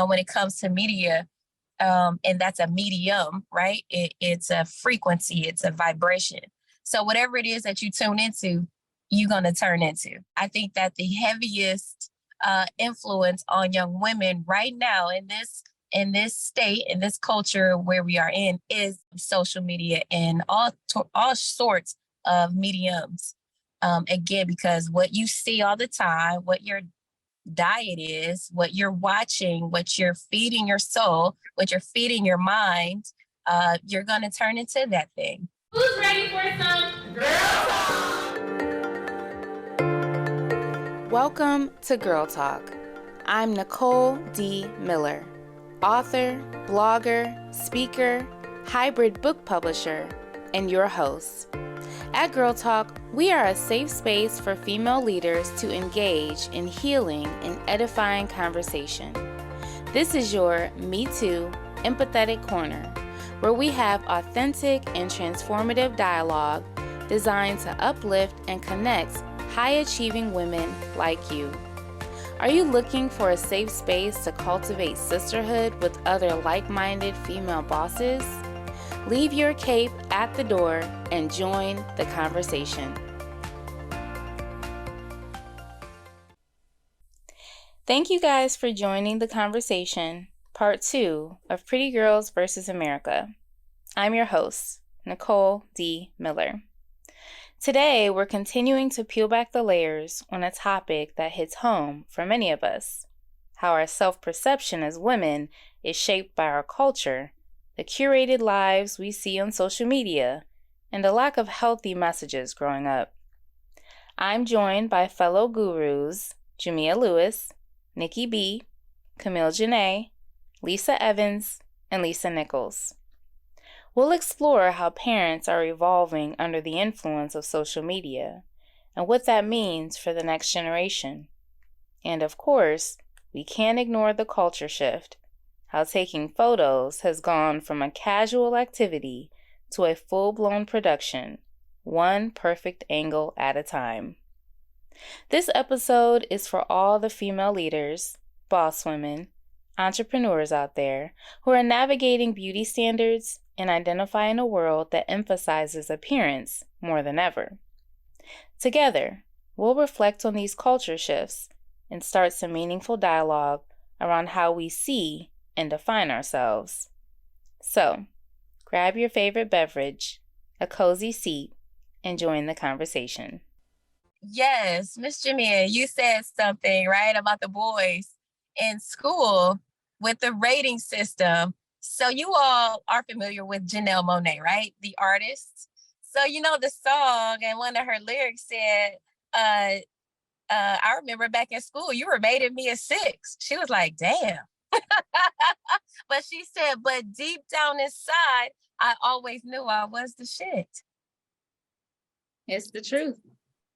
when it comes to media. And that's a medium, right? It's a frequency, it's a vibration. So whatever it is that you tune into, you're going to turn into. I think that the heaviest influence on young women right now in this state, in this culture where we are in, is social media and all sorts of mediums. Again, because what you see all the time, what your diet is, what you're watching, what you're feeding your soul, what you're feeding your mind, you're going to turn into that thing. Who's ready for some Girl Talk? Welcome to Girl Talk. I'm Nicole D Miller, author, blogger, speaker, hybrid book publisher, and your host. At Girl Talk, we are a safe space for female leaders to engage in healing and edifying conversation. This is your Me Too empathetic corner, where we have authentic and transformative dialogue designed to uplift and connect high-achieving women like you. Are you looking for a safe space to cultivate sisterhood with other like-minded female bosses? Leave your cape at the door and join the conversation. Thank you guys for joining the conversation, part 2 of Pretty Girls vs. America. I'm your host, Nicole D Miller. Today, we're continuing to peel back the layers on a topic that hits home for many of us: how our self-perception as women is shaped by our culture, the curated lives we see on social media, and the lack of healthy messages growing up. I'm joined by fellow gurus Jamia Lewis, Nikki B, Camille Janae, Lisa Evans, and Lisa Nichols. We'll explore how parents are evolving under the influence of social media and what that means for the next generation. And of course, we can't ignore the culture shift, how taking photos has gone from a casual activity to a full-blown production, one perfect angle at a time. This episode is for all the female leaders, boss women, entrepreneurs out there who are navigating beauty standards and identifying a world that emphasizes appearance more than ever. Together, we'll reflect on these culture shifts and start some meaningful dialogue around how we see and define ourselves. So, grab your favorite beverage, a cozy seat, and join the conversation. Yes, Miss Jamia, you said something, right, about the boys in school with the rating system. So you all are familiar with Janelle Monáe, right? The artist. So you know the song, and one of her lyrics said, I remember back in school, you were rating me a 6. She was like, damn. But she said, but deep down inside, I always knew I was the shit. It's the truth.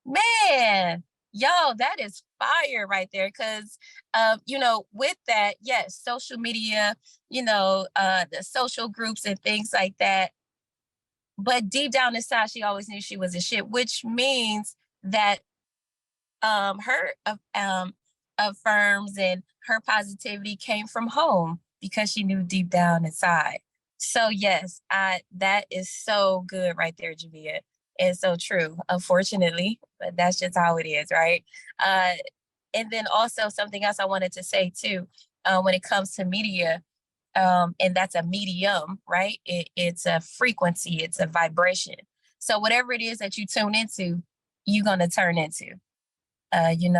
Man, yo, that is fire right there. Because, with that, yes, social media, the social groups and things like that. But deep down inside, she always knew she was a shit, which means that her affirms and her positivity came from home because she knew deep down inside. So yes, that is so good right there, Jamia. It's so true, unfortunately, but that's just how it is, right? And then also something else I wanted to say too, when it comes to media, and that's a medium, right? It's a frequency, it's a vibration. So whatever it is that you tune into, you're going to turn into.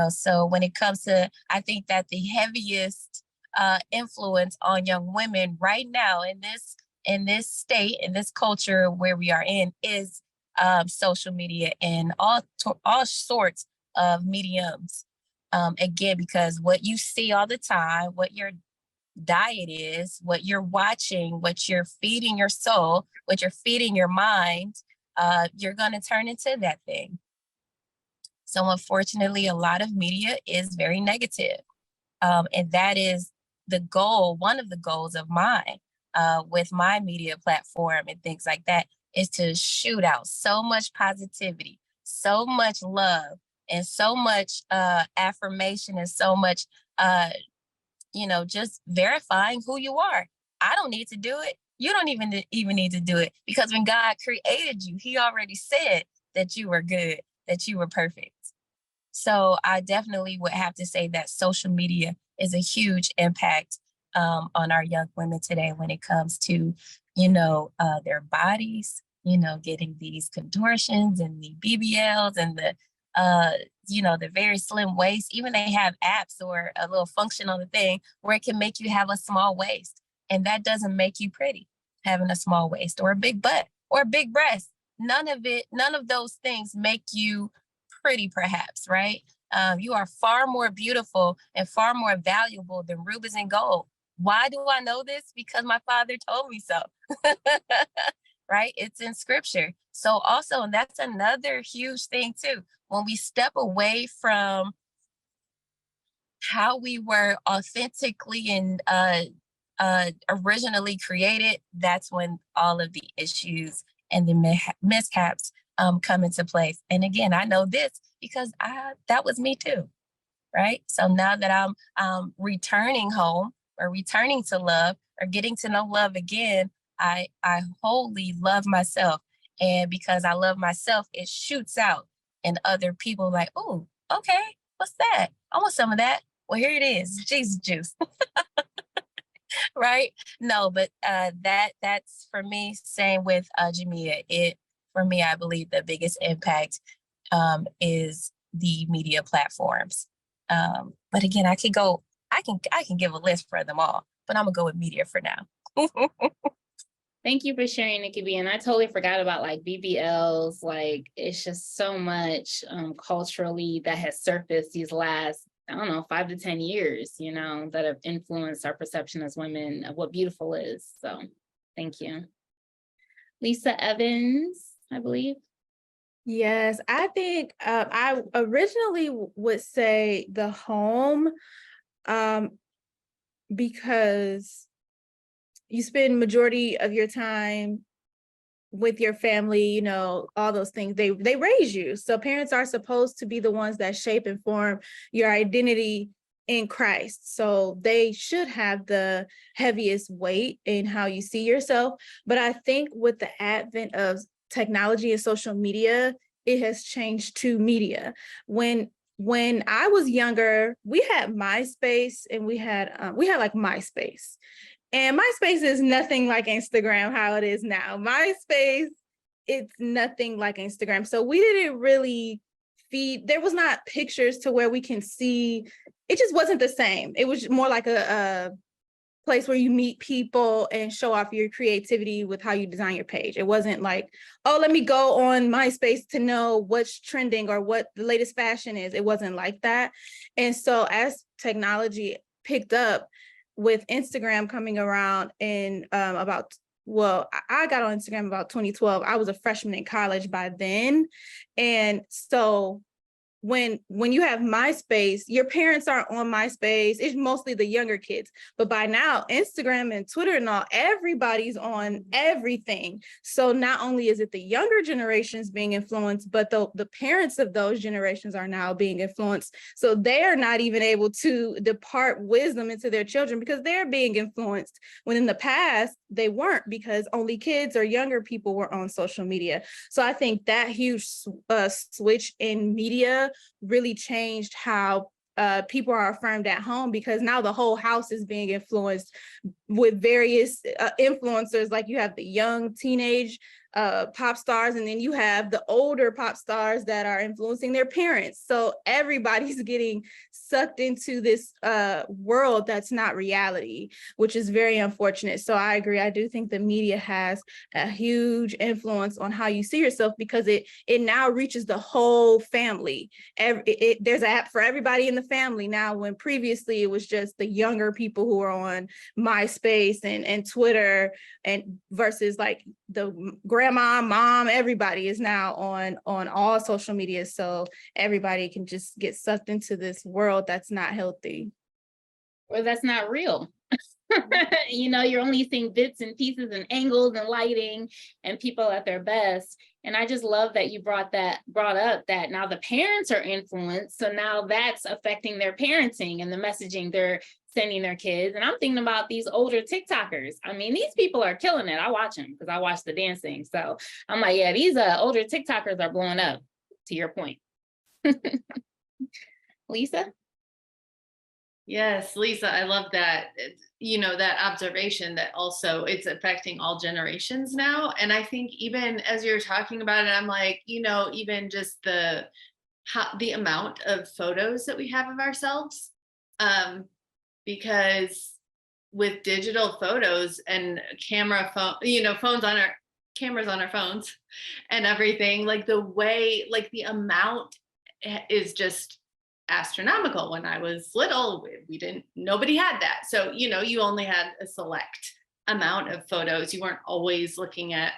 So when it comes to, I think that the heaviest influence on young women right now in this state, in this culture where we are in, is social media and all sorts of mediums. Again, because what you see all the time, what your diet is, what you're watching, what you're feeding your soul, what you're feeding your mind, you're going to turn into that thing. So unfortunately, a lot of media is very negative. And that is the goal, one of the goals of mine with my media platform and things like that, is to shoot out so much positivity, so much love, and so much affirmation, and so much just verifying who you are. I don't need to do it. You don't even need to do it, because when God created you, he already said that you were good, that you were perfect. So I definitely would have to say that social media is a huge impact on our young women today when it comes to, their bodies, getting these contortions and the BBLs and the very slim waist. Even they have apps or a little function on the thing where it can make you have a small waist. And that doesn't make you pretty, having a small waist or a big butt or a big breast. None of those things make you pretty, perhaps, right? You are far more beautiful and far more valuable than rubies and gold. Why do I know this? Because my father told me so. Right? It's in scripture. So also, and that's another huge thing too. When we step away from how we were authentically and originally created, that's when all of the issues and the mishaps come into place. And again, I know this because that was me too, right? So now that I'm returning home or returning to love or getting to know love again, I wholly love myself. And because I love myself, it shoots out and other people like, oh, okay, what's that? I want some of that. Well, here it is, Jesus juice. Right? No, but that's for me. Same with Jamia. For me, I believe the biggest impact is the media platforms. But again, I can give a list for them all, but I'm gonna go with media for now. Thank you for sharing, Nikki B. And I totally forgot about like BBLs. Like, it's just so much culturally that has surfaced these last, I don't know, 5 to 10 years, that have influenced our perception as women of what beautiful is. So thank you. Lisa Evans, I believe. Yes, I think I originally would say the home, because you spend majority of your time with your family, all those things. They raise you. So parents are supposed to be the ones that shape and form your identity in Christ. So they should have the heaviest weight in how you see yourself. But I think with the advent of technology and social media, it has changed to media. When I was younger, we had MySpace and we had like MySpace. And MySpace is nothing like Instagram, how it is now. MySpace, it's nothing like Instagram. So we didn't really there was not pictures to where we can see, it just wasn't the same. It was more like a place where you meet people and show off your creativity with how you design your page. It wasn't like, oh, let me go on MySpace to know what's trending or what the latest fashion is. It wasn't like that. And so as technology picked up, with Instagram coming around in I got on Instagram about 2012. I was a freshman in college by then. And so when you have MySpace, your parents aren't on MySpace. It's mostly the younger kids. But by now, Instagram and Twitter and all, everybody's on everything. So not only is it the younger generations being influenced, but the parents of those generations are now being influenced. So they're not even able to depart wisdom into their children because they're being influenced, when in the past, they weren't, because only kids or younger people were on social media. So I think that huge switch in media really changed how people are affirmed at home, because now the whole house is being influenced with various influencers. Like you have the young teenage pop stars, and then you have the older pop stars that are influencing their parents. So everybody's getting sucked into this world that's not reality, which is very unfortunate. So I agree. I do think the media has a huge influence on how you see yourself, because it now reaches the whole family. There's an app for everybody in the family now, when previously it was just the younger people who are on MySpace and Twitter, and versus like the grandma, mom, everybody is now on all social media. So everybody can just get sucked into this world that's not healthy. Or that's not real. You're only seeing bits and pieces and angles and lighting and people at their best. And I just love that you brought up that now the parents are influenced. So now that's affecting their parenting and the messaging. They're sending their kids. And I'm thinking about these older TikTokers. I mean, these people are killing it. I watch them because I watch the dancing. So I'm like, yeah, these older TikTokers are blowing up, to your point. Lisa? Yes, Lisa, I love that. That observation that also it's affecting all generations now. And I think even as you're talking about it, I'm like, even just the amount of photos that we have of ourselves. Because with digital photos and cameras on our phones and everything, like the way, like the amount is just astronomical. When I was little, nobody had that. So, you only had a select amount of photos. You weren't always looking at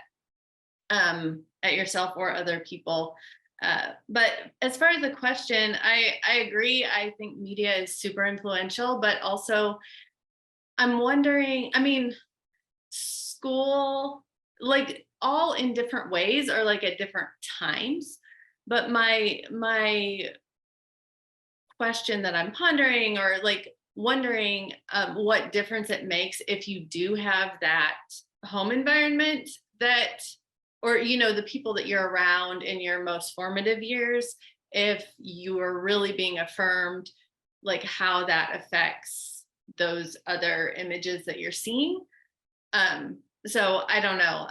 yourself or other people. But as far as the question, I agree. I think media is super influential, but also I'm wondering, school, like all in different ways or like at different times. But my question that I'm pondering or like wondering what difference it makes if you do have that home environment or the people that you're around in your most formative years, if you are really being affirmed, like how that affects those other images that you're seeing. So I don't know.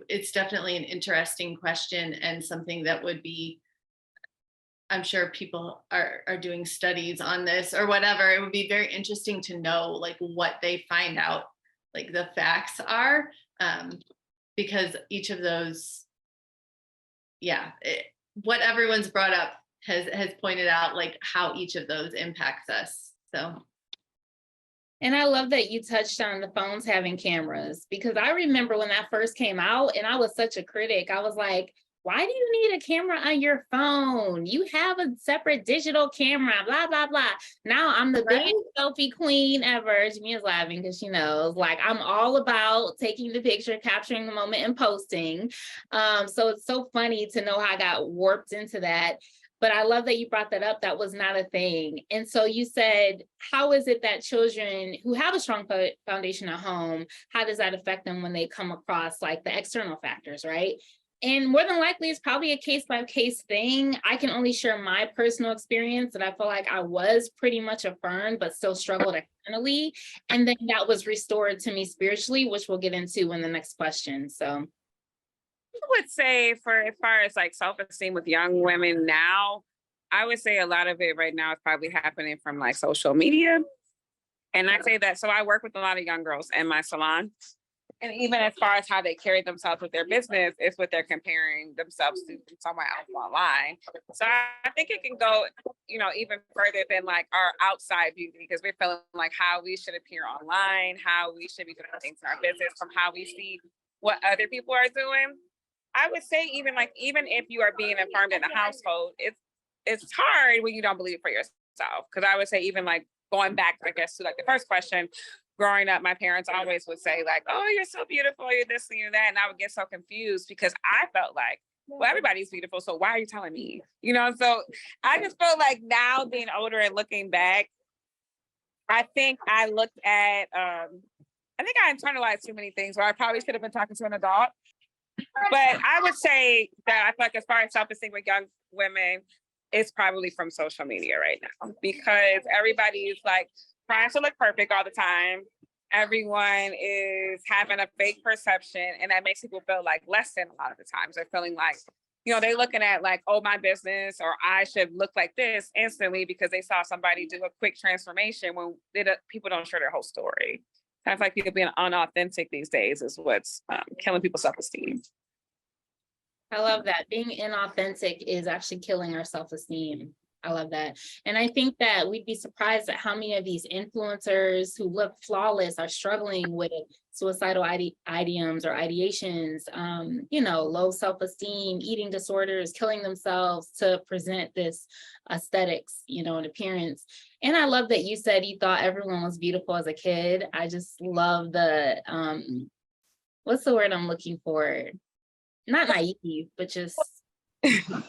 It's definitely an interesting question and something that would be, I'm sure people are doing studies on this or whatever. It would be very interesting to know like what they find out, like the facts are, because each of those, what everyone's brought up has pointed out like how each of those impacts us. So. And I love that you touched on the phones having cameras, because I remember when that first came out and I was such a critic. I was like, why do you need a camera on your phone? You have a separate digital camera, blah, blah, blah. Now I'm the biggest selfie queen ever. Jamia's laughing because she knows, like, I'm all about taking the picture, capturing the moment and posting. So it's so funny to know how I got warped into that. But I love that you brought that up. That was not a thing. And so you said, how is it that children who have a strong foundation at home, how does that affect them when they come across like the external factors, right? And more than likely, it's probably a case-by-case thing. I can only share my personal experience that I feel like I was pretty much affirmed, but still struggled externally. And then that was restored to me spiritually, which we'll get into in the next question. So I would say as far as like self-esteem with young women now, I would say a lot of it right now is probably happening from like social media. And I say that, so I work with a lot of young girls in my salon. And even as far as how they carry themselves with their business, it's what they're comparing themselves to someone else online. So I think it can go, even further than like our outside beauty, because we're feeling like how we should appear online, how we should be doing things in our business, from how we see what other people are doing. I would say even if you are being affirmed in the household, it's hard when you don't believe for yourself. Because I would say even like going back, I guess, to like the first question, growing up, my parents always would say like, oh, you're so beautiful, you're this and you're that. And I would get so confused because I felt like, well, everybody's beautiful, so why are you telling me? So I just felt like now being older and looking back, I think I looked at, I think I internalized too many things where I probably should have been talking to an adult. But I would say that I feel like as far as self-esteem with young women, it's probably from social media right now, because everybody's like trying to look perfect all the time. Everyone is having a fake perception, and that makes people feel like less than a lot of the times. They're feeling like, they're looking at like, oh, my business, or I should look like this instantly because they saw somebody do a quick transformation when people don't share their whole story. I feel like people being unauthentic these days is what's killing people's self-esteem. I love that. Being inauthentic is actually killing our self-esteem. I love that. And I think that we'd be surprised at how many of these influencers who look flawless are struggling with suicidal idioms or ideations, low self-esteem, eating disorders, killing themselves to present this aesthetics, and appearance. And I love that you said you thought everyone was beautiful as a kid. I just love the, what's the word I'm looking for? Not naive, but just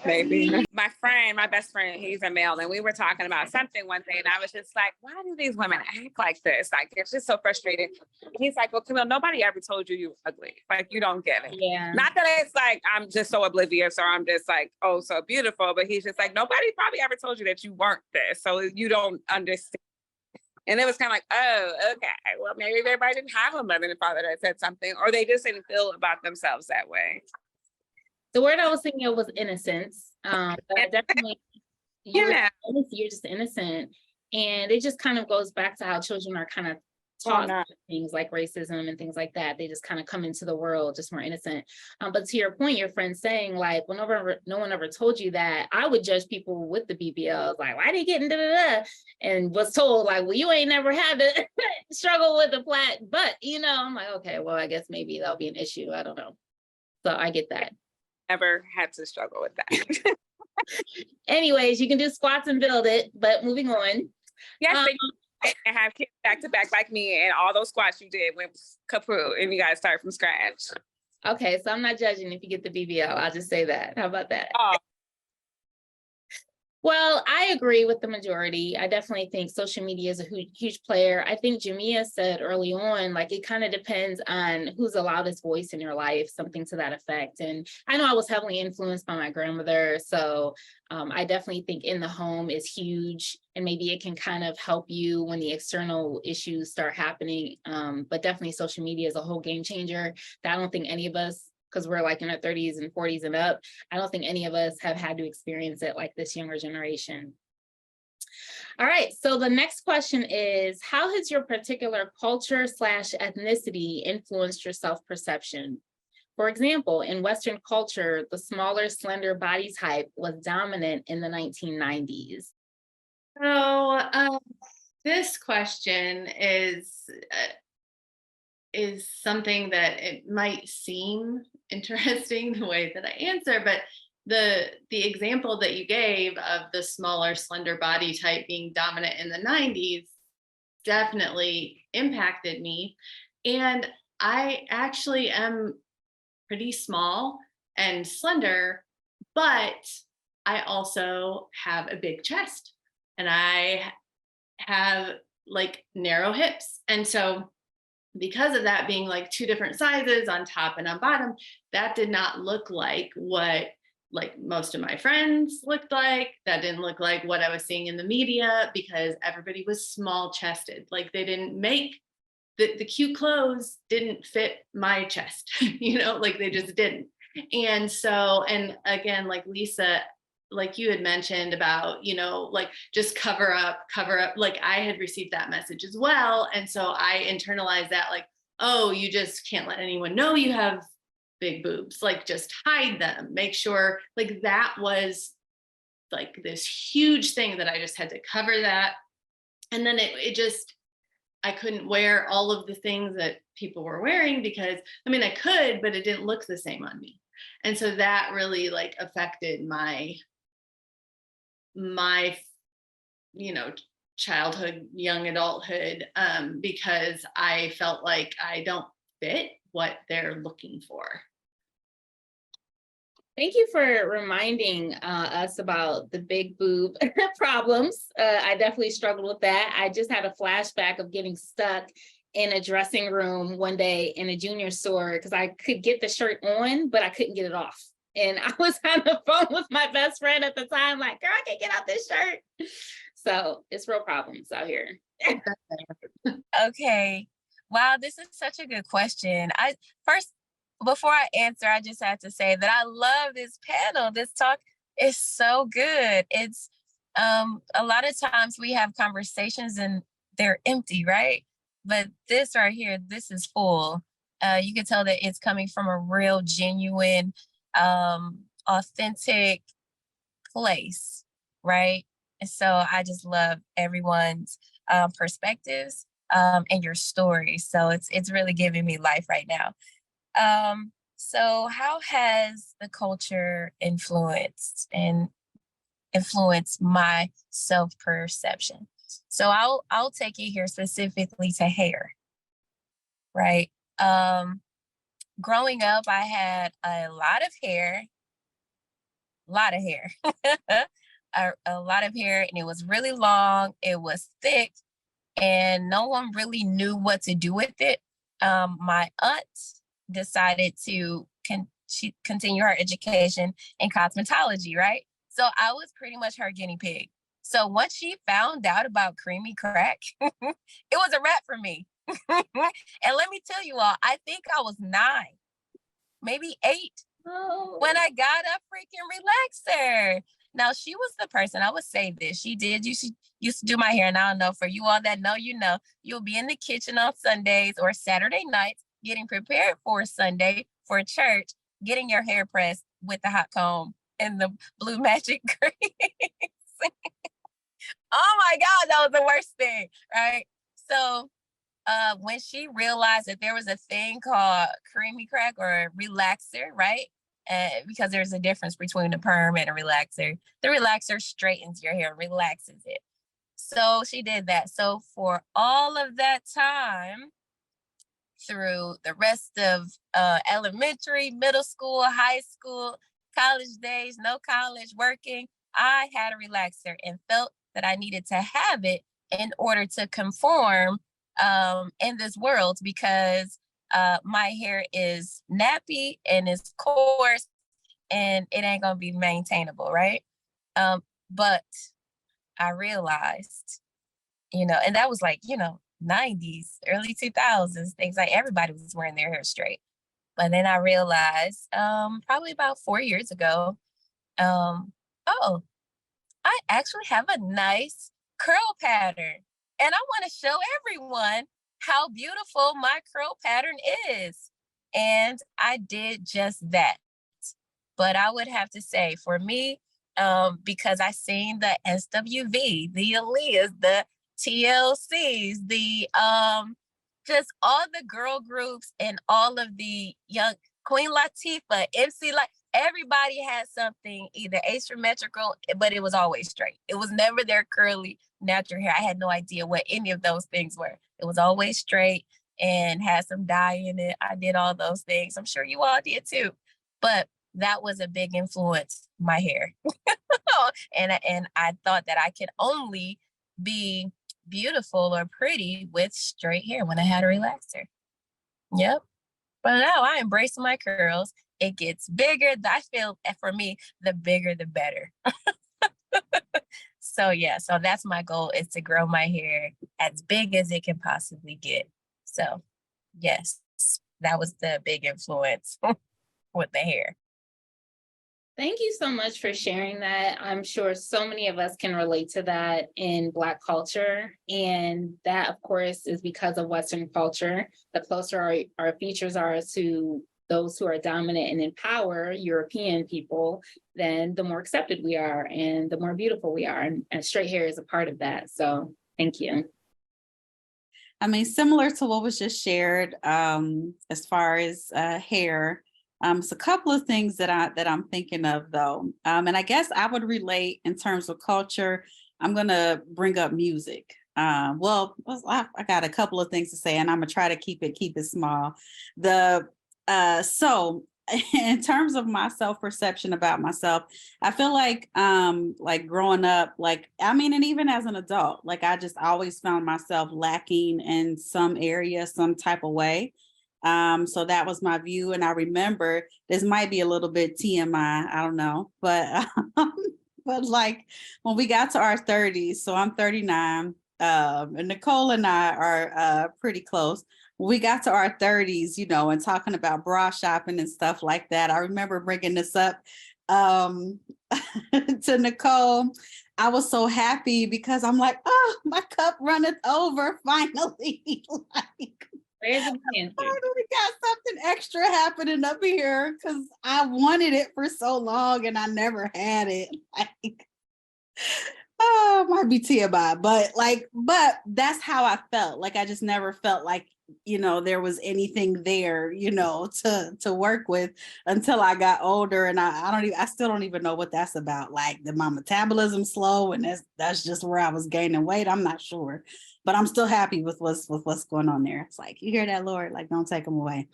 Maybe. My best friend, he's a male, and we were talking about something one day, and I was just like, why do these women act like this? Like, it's just so frustrating. And he's like, well, Camille, nobody ever told you you were ugly. Like, you don't get it. Yeah. Not that it's like, I'm just so oblivious or I'm just like, oh, so beautiful. But he's just like, nobody probably ever told you that you weren't this. So you don't understand. And it was kind of like, oh, okay. Well, maybe everybody didn't have a mother and father that said something, or they just didn't feel about themselves that way. The word I was thinking of was innocence. But I definitely, you're just innocent. And it just kind of goes back to how children are kind of taught things like racism and things like that. They just kind of come into the world just more innocent. But to your point, your friend saying like, whenever no one ever told you that, I would judge people with the BBLs, like, why they getting da-da-da? And was told like, well, you ain't never had to struggle with a flat butt, you know? I'm like, okay, well, I guess maybe that'll be an issue. I don't know. So I get that. Never had to struggle with that. Anyways, you can do squats and build it, but moving on. Yes, and have kids back to back like me, and all those squats you did went kaput, and you got to start from scratch. Okay, so I'm not judging if you get the BBL. I'll just say that. How about that? Oh. Well, I agree with the majority. I definitely think social media is a huge player. I think Jamia said early on, like, it kind of depends on who's the loudest voice in your life, something to that effect. And I know I was heavily influenced by my grandmother. So I definitely think in the home is huge. And maybe it can kind of help you when the external issues start happening. But definitely social media is a whole game changer that I don't think any of us, because we're like in our 30s and 40s and up, I don't think any of us have had to experience it like this younger generation. All right, so the next question is, how has your particular culture / ethnicity influenced your self-perception? For example, in Western culture, the smaller, slender body type was dominant in the 1990s. So this question is something that it might seem interesting the way that I answer, but the example that you gave of the smaller, slender body type being dominant in the 90s definitely impacted me. And I actually am pretty small and slender, but I also have a big chest and I have like narrow hips. And so because of that being like two different sizes on top and on bottom, that did not look like what like most of my friends looked like. That didn't look like what I was seeing in the media, because everybody was small chested. Like they didn't make the cute clothes didn't fit my chest, you know, like they just didn't. And so, and again, like Lisa, like you had mentioned about, you know, like just cover up, like I had received that message as well. And so I internalized that, like, oh, you just can't let anyone know you have big boobs, like just hide them, make sure, like that was like this huge thing that I just had to cover that. And then it just, I couldn't wear all of the things that people were wearing because, I mean, I could, but it didn't look the same on me. And so that really like affected my, you know, childhood, young adulthood, because I felt like I don't fit what they're looking for. Thank you for reminding us about the big boob problems. I definitely struggled with that. I just had a flashback of getting stuck in a dressing room one day in a junior store because I could get the shirt on, but I couldn't get it off. And I was on the phone with my best friend at the time, like, girl, I can't get out this shirt. So it's real problems out here. Okay. Wow, this is such a good question. Before I answer, I just have to say that I love this panel. This talk is so good. It's a lot of times we have conversations and they're empty, right? But this right here, this is full. You can tell that it's coming from a real, genuine, authentic place, right? And so I just love everyone's perspectives and your story. So it's really giving me life right now. So how has the culture influenced my self-perception? So I'll take it here specifically to hair, right? Growing up, I had a lot of hair, lot of hair, a lot of hair, and it was really long. It was thick, and no one really knew what to do with it. My aunt decided to continue her education in cosmetology, right? So I was pretty much her guinea pig. So once she found out about creamy crack, it was a wrap for me. And let me tell you all, I think I was 9, maybe 8 when I got a freaking relaxer. Now, she was the person, I would say this, she used to do my hair. And I don't know, for you all that know, you'll be in the kitchen on Sundays or Saturday nights getting prepared for Sunday for church, getting your hair pressed with the hot comb and the blue magic grease. Oh my God, that was the worst thing, right? So when she realized that there was a thing called creamy crack or relaxer, right? Because there's a difference between a perm and a relaxer. The relaxer straightens your hair, relaxes it. So she did that. So for all of that time, through the rest of elementary, middle school, high school, college days, no college, working, I had a relaxer and felt that I needed to have it in order to conform in this world, because my hair is nappy and it's coarse and it ain't gonna be maintainable, right? But I realized, and that was like, 90s, early 2000s, things like everybody was wearing their hair straight. But then I realized probably about 4 years ago, oh, I actually have a nice curl pattern. And I want to show everyone how beautiful my curl pattern is. And I did just that. But I would have to say, for me, because I seen the SWV, the Aaliyahs, the TLCs, the just all the girl groups and all of the young Queen Latifah, MC, like everybody had something either asymmetrical, but it was always straight. It was never their curly natural hair. I had no idea what any of those things were. It was always straight and had some dye in it. I did all those things. I'm sure you all did too. But that was a big influence, my hair. and I thought that I could only be beautiful or pretty with straight hair when I had a relaxer. Yep. But now I embrace my curls. It gets bigger. I feel, for me, the bigger, the better. So that's my goal, is to grow my hair as big as it can possibly get. So yes, that was the big influence with the hair. Thank you so much for sharing that. I'm sure so many of us can relate to that in Black culture. And that, of course, is because of Western culture. The closer our features are to those who are dominant and in power, European people, then the more accepted we are and the more beautiful we are. And straight hair is a part of that. So thank you. I mean, similar to what was just shared, as far as hair, it's a couple of things that I'm thinking of though. And I guess I would relate in terms of culture. I'm going to bring up music. I got a couple of things to say, and I'm gonna try to keep it small. So in terms of my self-perception about myself, I feel like growing up, and even as an adult, I just always found myself lacking in some area, some type of way. So that was my view. And I remember, this might be a little bit TMI, I don't know, but when we got to our 30s, so I'm 39, and Nicole and I are pretty close. When we got to our 30s, and talking about bra shopping and stuff like that, I remember bringing this up to Nicole. I was so happy because I'm like, oh, my cup runneth over finally. Finally got something extra happening up here because I wanted it for so long and I never had it. Oh, might be TMI, but that's how I felt. I just never felt like, there was anything there, to work with until I got older. And I still don't even know what that's about. Did my metabolism slow? And that's just where I was gaining weight. I'm not sure, but I'm still happy with what's going on there. It's you hear that, Lord? Don't take them away.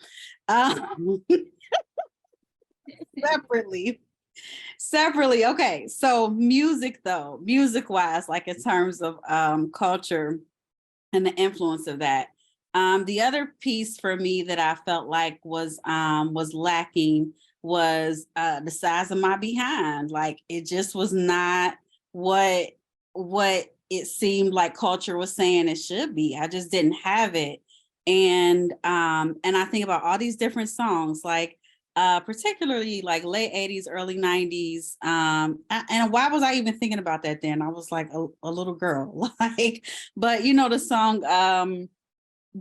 Separately, Separately, okay. So music though, music wise, like in terms of culture and the influence of that. The other piece for me that I felt like was lacking was the size of my behind. Like it just was not what it seemed like culture was saying it should be. I just didn't have it. And I think about all these different songs, like particularly like late 80s, early 90s. And why was I even thinking about that then? I was like a little girl, like, but you know, the song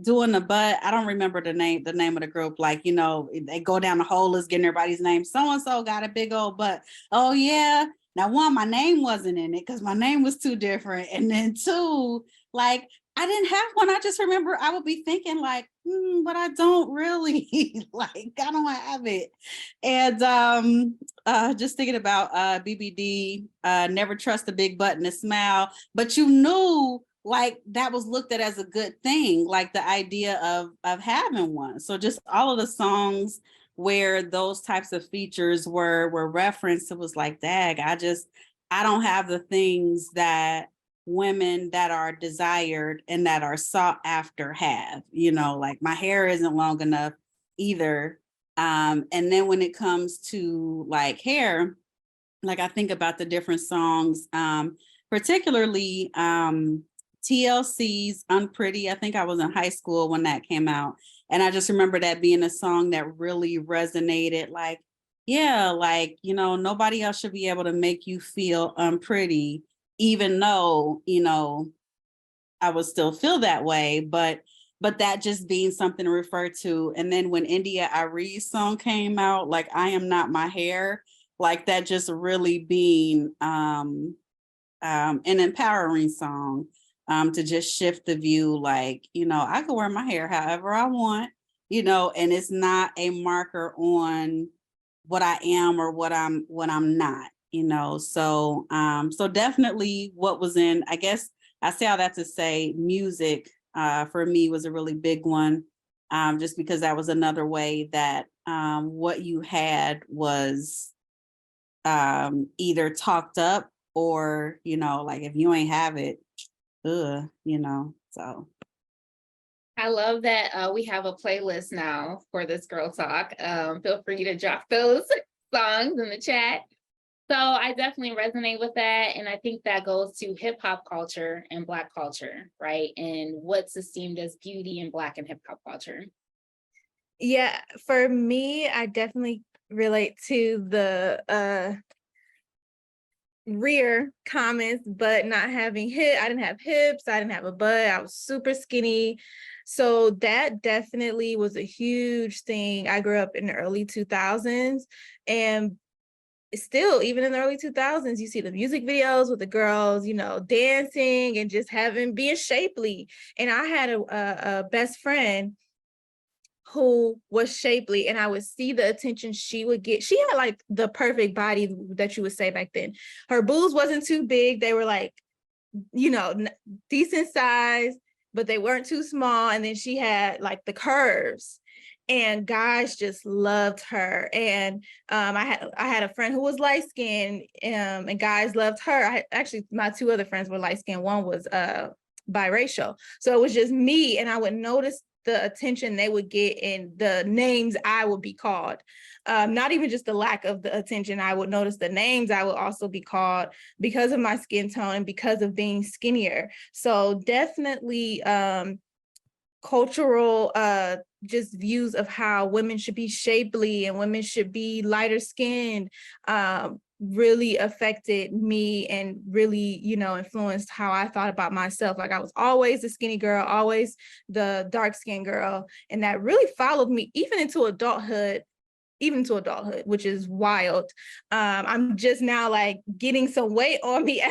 Doin the Butt. I don't remember the name of the group. Like, you know, they go down the whole list getting everybody's name. So-and-so got a big old butt. Oh yeah. Now one, my name wasn't in it because my name was too different. And then two, like I didn't have one. I just remember I would be thinking like, but I don't really like, I don't have it. And just thinking about BBD, never trust a big butt and a smile, but you knew like that was looked at as a good thing, like the idea of having one. So just all of the songs where those types of features were referenced, it was like, dag, I don't have the things that women that are desired and that are sought after have, you know, like my hair isn't long enough either. And then when it comes to like hair, like I think about the different songs, particularly TLC's Unpretty. I think I was in high school when that came out. And I just remember that being a song that really resonated, like, yeah, like, you know, nobody else should be able to make you feel unpretty, even though, you know, I would still feel that way, but that just being something to refer to. And then when India Arie's song came out, like I Am Not My Hair, like that just really being an empowering song, to just shift the view, like, you know, I can wear my hair however I want, you know, and it's not a marker on what I am or what I'm not, you know. So so definitely what was in, I guess I say all that to say music for me was a really big one, just because that was another way that what you had was either talked up or, you know, like if you ain't have it, you know, so. I love that we have a playlist now for this girl talk. Feel free to drop those songs in the chat. So I definitely resonate with that. And I think that goes to hip hop culture and Black culture, right? And what's esteemed as beauty in Black and hip hop culture. Yeah, for me, I definitely relate to the rear comments, but not having I didn't have hips, I didn't have a butt, I was super skinny. So that definitely was a huge thing. I grew up in the early 2000s, and still, even in the early 2000s, you see the music videos with the girls, you know, dancing and just being shapely. And I had a best friend who was shapely, and I would see the attention she would get. She had like the perfect body that you would say back then. Her boobs wasn't too big. They were like, you know, decent size, but they weren't too small. And then she had like the curves, and guys just loved her. And I had a friend who was light skinned, and guys loved her. Actually, my two other friends were light skinned. One was biracial. So it was just me, and I would notice the attention they would get and the names I would be called. Not even just the lack of the attention, I would notice the names I would also be called because of my skin tone and because of being skinnier. So definitely cultural just views of how women should be shapely and women should be lighter skinned really affected me and really, you know, influenced how I thought about myself. Like I was always the skinny girl, always the dark skinned girl. And that really followed me even into adulthood, which is wild. I'm just now like getting some weight on me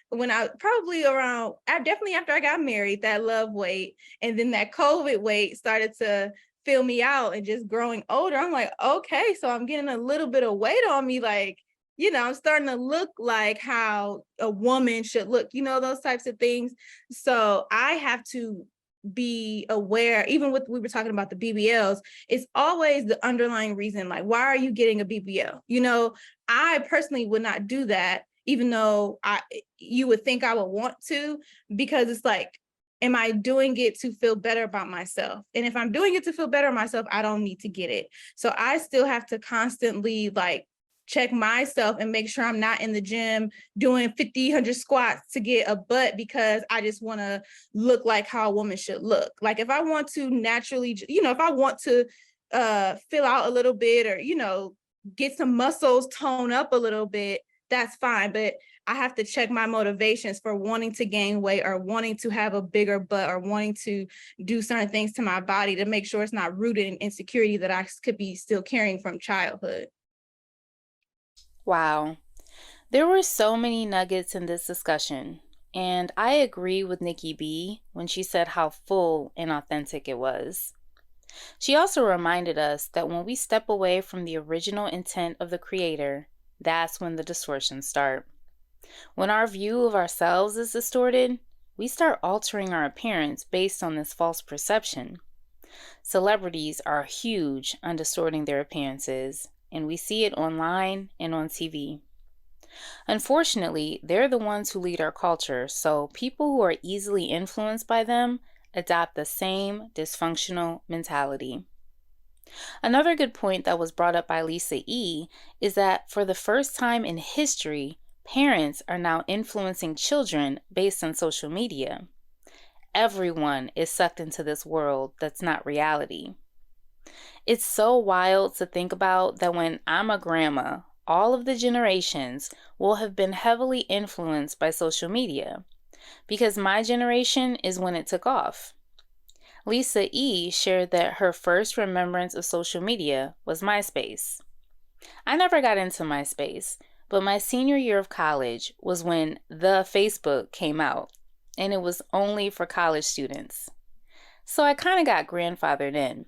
when I probably definitely after I got married, that love weight. And then that COVID weight started to fill me out, and just growing older, I'm like, okay, so I'm getting a little bit of weight on me. Like, you know, I'm starting to look like how a woman should look, you know, those types of things. So I have to be aware, even with, we were talking about the BBLs, it's always the underlying reason, like, why are you getting a BBL? You know, I personally would not do that, even though you would think I would want to, because it's like, am I doing it to feel better about myself? And if I'm doing it to feel better about myself, I don't need to get it. So I still have to constantly like check myself and make sure I'm not in the gym doing 50, 100 squats to get a butt because I just want to look like how a woman should look. Like if I want to naturally, you know, if I want to fill out a little bit or, you know, get some muscles, tone up a little bit, that's fine. But I have to check my motivations for wanting to gain weight or wanting to have a bigger butt or wanting to do certain things to my body to make sure it's not rooted in insecurity that I could be still carrying from childhood. Wow. There were so many nuggets in this discussion, and I agree with Nikki B when she said how full and authentic it was. She also reminded us that when we step away from the original intent of the creator, that's when the distortions start. When our view of ourselves is distorted, we start altering our appearance based on this false perception. Celebrities are huge on distorting their appearances, and we see it online and on TV. Unfortunately, they're the ones who lead our culture, so people who are easily influenced by them adopt the same dysfunctional mentality. Another good point that was brought up by Lisa E. is that for the first time in history, parents are now influencing children based on social media. Everyone is sucked into this world that's not reality. It's so wild to think about that when I'm a grandma, all of the generations will have been heavily influenced by social media, because my generation is when it took off. Lisa E. shared that her first remembrance of social media was MySpace. I never got into MySpace, but my senior year of college was when the Facebook came out, and it was only for college students. So I kind of got grandfathered in,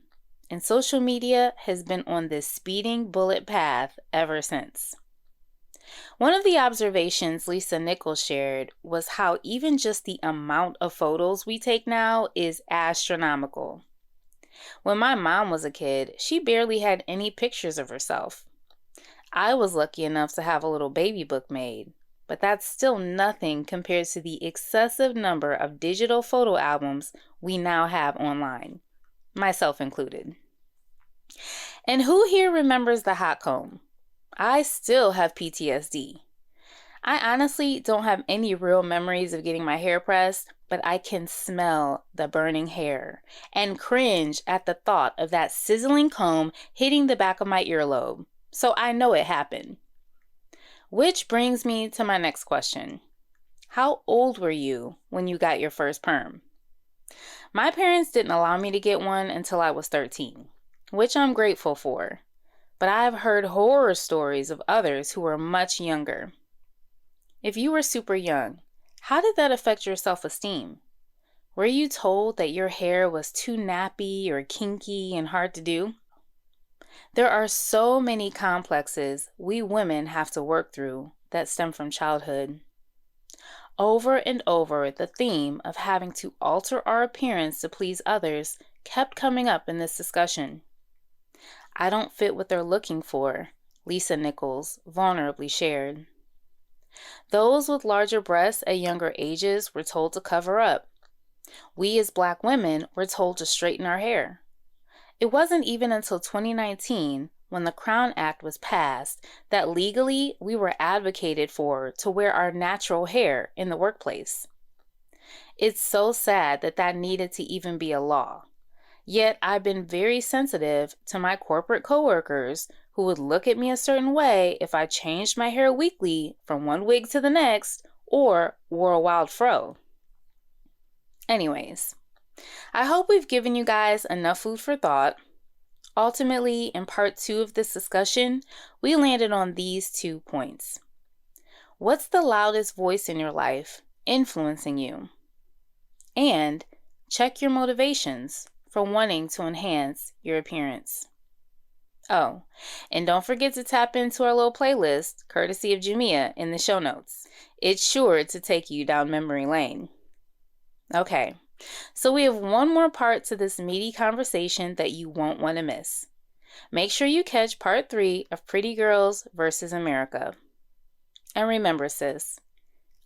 and social media has been on this speeding bullet path ever since. One of the observations Lisa Nichols shared was how even just the amount of photos we take now is astronomical. When my mom was a kid, she barely had any pictures of herself. I was lucky enough to have a little baby book made, but that's still nothing compared to the excessive number of digital photo albums we now have online, myself included. And who here remembers the hot comb? I still have PTSD. I honestly don't have any real memories of getting my hair pressed, but I can smell the burning hair and cringe at the thought of that sizzling comb hitting the back of my earlobe. So I know it happened. Which brings me to my next question. How old were you when you got your first perm? My parents didn't allow me to get one until I was 13, which I'm grateful for. But I've heard horror stories of others who were much younger. If you were super young, how did that affect your self-esteem? Were you told that your hair was too nappy or kinky and hard to do? There are so many complexes we women have to work through that stem from childhood. Over and over, the theme of having to alter our appearance to please others kept coming up in this discussion. I don't fit what they're looking for, Lisa Nichols vulnerably shared. Those with larger breasts at younger ages were told to cover up. We as Black women were told to straighten our hair. It wasn't even until 2019, when the Crown Act was passed, that legally we were advocated for to wear our natural hair in the workplace. It's so sad that that needed to even be a law. Yet I've been very sensitive to my corporate coworkers who would look at me a certain way if I changed my hair weekly from one wig to the next or wore a wild fro. Anyways, I hope we've given you guys enough food for thought. Ultimately, in part 2 of this discussion, we landed on these 2 points. What's the loudest voice in your life influencing you? And check your motivations for wanting to enhance your appearance. Oh, and don't forget to tap into our little playlist, courtesy of Jamia, in the show notes. It's sure to take you down memory lane. Okay, So we have one more part to this meaty conversation that you won't want to miss. Make sure you catch part 3 of Pretty Girls versus America. And remember, sis,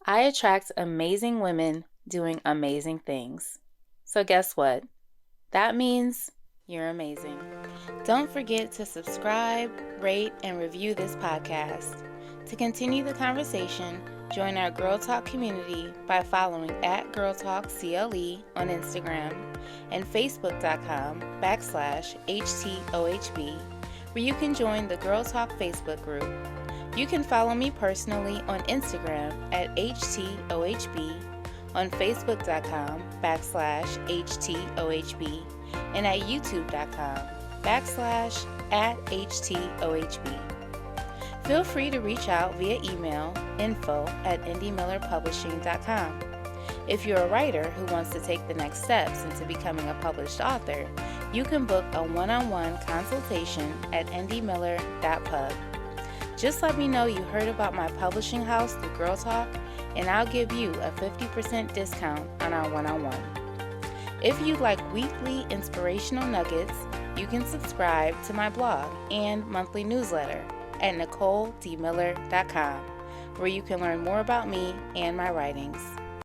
I attract amazing women doing amazing things. So guess what? That means you're amazing. Don't forget to subscribe, rate, and review this podcast. To continue the conversation, join our Girl Talk community by following @GirlTalkCLE on Instagram and Facebook.com/HTOHB, where you can join the Girl Talk Facebook group. You can follow me personally on Instagram @HTOHB, on Facebook.com/HTOHB, and at YouTube.com/@HTOHB. Feel free to reach out via email info@indiemillerpublishing.com. If you're a writer who wants to take the next steps into becoming a published author, you can book a one-on-one consultation at indiemiller.pub. Just let me know you heard about my publishing house through Girl Talk, and I'll give you a 50% discount on our one-on-one. If you'd like weekly inspirational nuggets, you can subscribe to my blog and monthly newsletter at NicoleDMiller.com, where you can learn more about me and my writings.